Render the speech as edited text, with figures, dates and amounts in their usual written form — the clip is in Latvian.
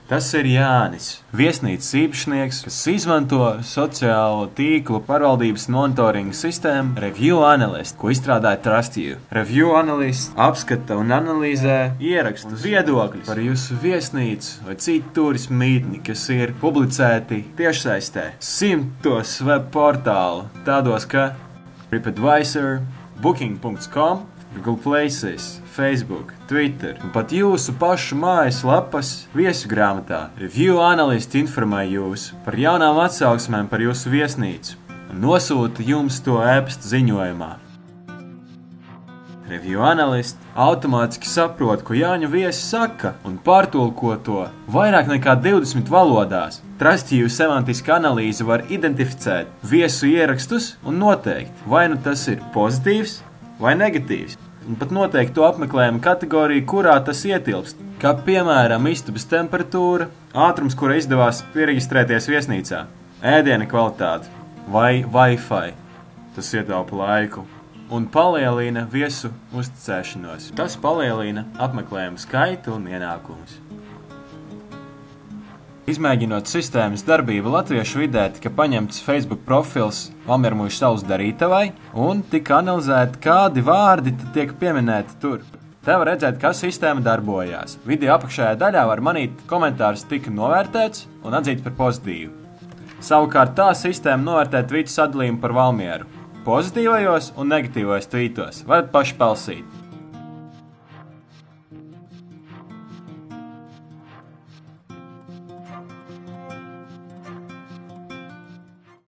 Tas ir Jānis, viesnīcas īpašnieks, kas izmanto sociālo tīklu pārvaldības monitoringa sistēmu Review Analyst, ko izstrādāja TrustYou. Review Analyst apskata un analīzē ierakstu viedokļus par jūsu viesnīcu vai citu turismu mītni, kas ir publicēti tiešsaistē simtos web portālu, tādos kā TripAdvisor, Booking.com, Google Places, Facebook, Twitter un pat jūsu pašu mājaslapas viesu grāmatā. Review Analyst informē jūs par jaunām atsauksmēm par jūsu viesnīcu un nosūta jums to e-pasta ziņojumā. Review Analyst automātiski saprot, ko Jāņu viesi saka un pārtulko to vairāk nekā 20 valodās. TrustYou semantiska analīze var identificēt viesu ierakstus un noteikt, vai nu tas ir pozitīvs vai negatīvs. Un pat noteikti to apmeklējumu kategoriju, kurā tas ietilpst, kā piemēram istabas temperatūra, ātrums, kura izdevās pieregistrēties viesnīcā, ēdiena kvalitāte vai Wi-Fi. Tas ietaupa laiku un palielina viesu uzticēšanos. Tas palielina apmeklējumu skaitu un ienākumus. Izmēģinot sistēmas darbību latviešu vidē, tika paņemts Facebook profils Valmiermuižas salas darītavai un tika analizēti, kādi vārdi tiek pieminēti tur. Te var redzēt, kā sistēma darbojās. Video apakšējā daļā var manīt, komentārs tika novērtēts un atzīts par pozitīvu. Savukārt tā sistēma novērtē tvītu sadalījumu par Valmieru. Pozitīvajos un negatīvajos tvītos varat paši palsīt.